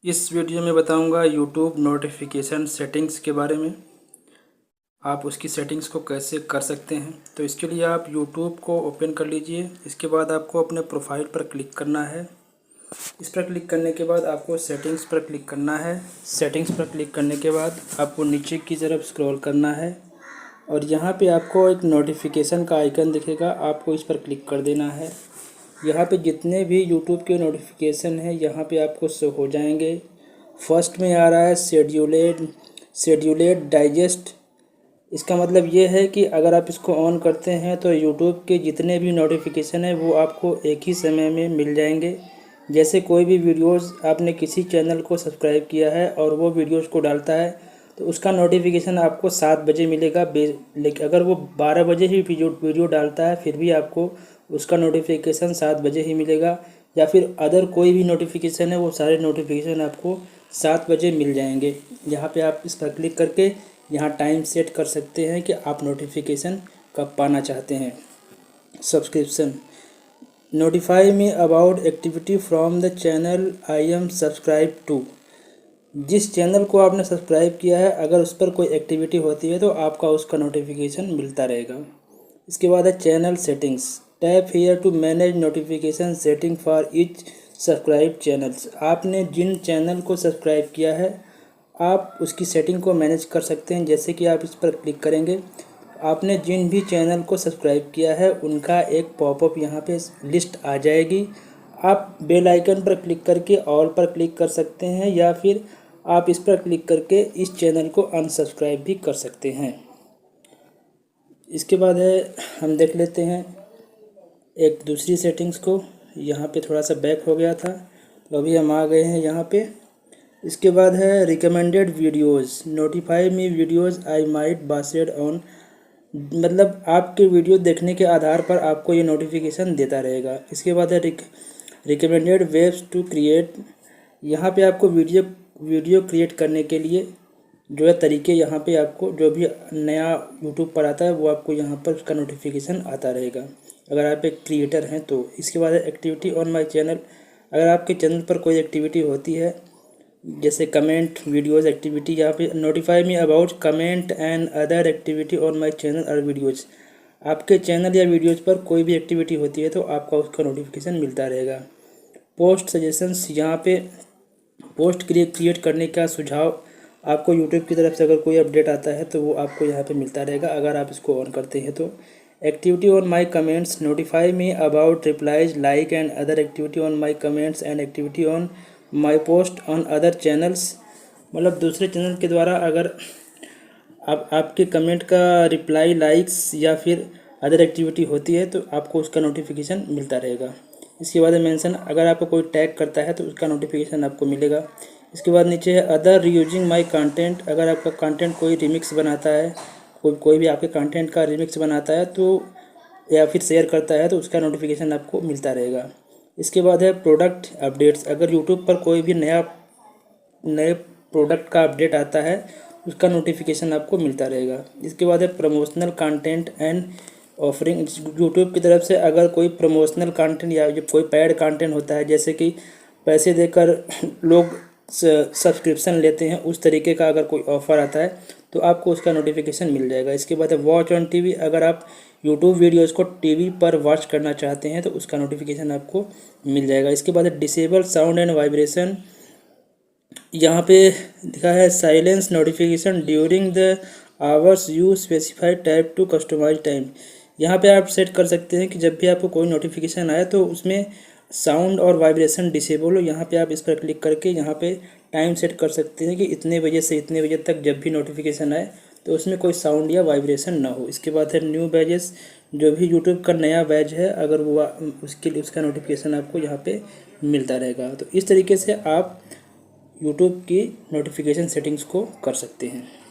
इस वीडियो में बताऊंगा यूट्यूब नोटिफिकेशन सेटिंग्स के बारे में। आप उसकी सेटिंग्स को कैसे कर सकते हैं। तो इसके लिए आप यूट्यूब को ओपन कर लीजिए। इसके बाद आपको अपने प्रोफाइल पर क्लिक करना है। इस पर क्लिक करने के बाद आपको सेटिंग्स पर क्लिक करना है। सेटिंग्स पर क्लिक करने के बाद आपको नीचे की तरफ स्क्रॉल करना है और यहाँ पे आपको एक नोटिफिकेशन का आइकन दिखेगा, आपको इस पर क्लिक कर देना है। यहाँ पे जितने भी यूट्यूब के नोटिफिकेशन हैं यहाँ पे आपको शो हो जाएंगे। फर्स्ट में आ रहा है शेड्यूलेड डाइजेस्ट। इसका मतलब ये है कि अगर आप इसको ऑन करते हैं तो यूट्यूब के जितने भी नोटिफिकेशन हैं वो आपको एक ही समय में मिल जाएंगे। जैसे कोई भी वीडियोस आपने किसी चैनल को सब्सक्राइब किया है और वो वीडियोस को डालता है तो उसका नोटिफिकेशन आपको 7 बजे मिलेगा। लेकिन अगर वो 12 बजे ही वीडियो डालता है फिर भी आपको उसका नोटिफिकेशन 7 बजे ही मिलेगा। या फिर अदर कोई भी नोटिफिकेशन है वो सारे नोटिफिकेशन आपको 7 बजे मिल जाएंगे। यहाँ पे आप इस पर क्लिक करके यहाँ टाइम सेट कर सकते हैं कि आप नोटिफिकेशन कब पाना चाहते हैं। Subscription notify me about activity from the channel I am subscribe to. जिस चैनल को आपने सब्सक्राइब किया है अगर उस पर कोई एक्टिविटी होती है तो आपका उसका नोटिफिकेशन मिलता रहेगा। इसके बाद है channel settings. Tap here to manage notification setting for each subscribe channels. आपने जिन चैनल को सब्सक्राइब किया है आप उसकी सेटिंग को मैनेज कर सकते हैं। जैसे कि आप इस पर क्लिक करेंगे, आपने जिन भी चैनल को सब्सक्राइब किया है उनका एक पॉपअप यहाँ पे लिस्ट आ जाएगी। आप बेल आइकन पर क्लिक करके ऑल पर क्लिक कर सकते हैं या फिर आप इस पर क्लिक करके इस चैनल को अनसब्सक्राइब भी कर सकते हैं। इसके बाद है हम देख लेते हैं एक दूसरी सेटिंग्स को। यहाँ पे थोड़ा सा बैक हो गया था तो अभी हम आ गए हैं यहाँ पे। इसके बाद है recommended videos. Notify me videos I might based on. मतलब आपके वीडियो देखने के आधार पर आपको ये नोटिफिकेशन देता रहेगा। इसके बाद है रिकमेंडेड वेब्स टू क्रिएट। यहाँ पे आपको वीडियो क्रिएट करने के लिए जो है तरीके, यहाँ पे आपको जो भी नया यूट्यूब पर आता है वो आपको यहाँ पर उसका नोटिफिकेशन आता रहेगा अगर आप एक क्रिएटर हैं तो। इसके बाद है एक्टिविटी ऑन माय चैनल। अगर आपके चैनल पर कोई एक्टिविटी होती है जैसे कमेंट वीडियोज़ एक्टिविटी, यहाँ पे notify me about comment and other activity on my channel और वीडियोज़। आपके चैनल या वीडियोज़ पर कोई भी एक्टिविटी होती है तो आपका उसका नोटिफिकेशन मिलता रहेगा। पोस्ट सजेशंस, यहाँ पे पोस्ट क्रिएट करने का सुझाव आपको यूट्यूब की तरफ से अगर कोई अपडेट आता है तो वो आपको यहाँ पे मिलता रहेगा अगर आप इसको ऑन करते हैं तो। Activity on my comments. Notify me about replies like and other activity on my comments and activity on my post on other channels. मतलब दूसरे चैनल के द्वारा अगर आपके कमेंट का रिप्लाई, लाइक्स या फिर अदर एक्टिविटी होती है तो आपको उसका नोटिफिकेशन मिलता रहेगा। इसके बाद मेंशन, अगर आपको कोई टैग करता है तो उसका नोटिफिकेशन आपको मिलेगा। इसके बाद नीचे है अदर रीयूजिंग माई कंटेंट। अगर आपका कंटेंट कोई रिमिक्स बनाता है, कोई भी आपके कंटेंट का रिमिक्स बनाता है तो या फिर शेयर करता है तो उसका नोटिफिकेशन आपको मिलता रहेगा। इसके बाद है प्रोडक्ट अपडेट्स। अगर यूट्यूब पर कोई भी नए प्रोडक्ट का अपडेट आता है उसका नोटिफिकेशन आपको मिलता रहेगा। इसके बाद है promotional content and offering. YouTube की तरफ से अगर कोई प्रमोशनल कंटेंट या जब कोई पेड कंटेंट होता है, जैसे कि पैसे देकर लोग सब्सक्रिप्शन लेते हैं, उस तरीके का अगर कोई ऑफ़र आता है तो आपको उसका नोटिफिकेशन मिल जाएगा। इसके बाद है वॉच ऑन टीवी। अगर आप यूट्यूब वीडियोज़ को टीवी पर वॉच करना चाहते हैं तो उसका नोटिफिकेशन आपको मिल जाएगा। इसके बाद है डिसेबल साउंड एंड वाइब्रेशन। यहाँ पे लिखा है silence notification during the hours you specified tap to customise time. यहाँ पे आप सेट कर सकते हैं कि जब भी आपको कोई नोटिफिकेशन आए तो उसमें साउंड और वाइब्रेशन डिसेबल हो। यहाँ पे आप इस पर क्लिक करके यहाँ पे टाइम सेट कर सकते हैं कि इतने बजे से इतने बजे तक जब भी नोटिफिकेशन आए तो उसमें कोई साउंड या वाइब्रेशन ना हो। इसके बाद है न्यू बैजेस। जो भी यूट्यूब का नया बैज है अगर वो उसके लिए उसका नोटिफिकेशन आपको यहाँ पे मिलता रहेगा। तो इस तरीके से आप यूट्यूब की नोटिफिकेशन सेटिंग्स को कर सकते हैं।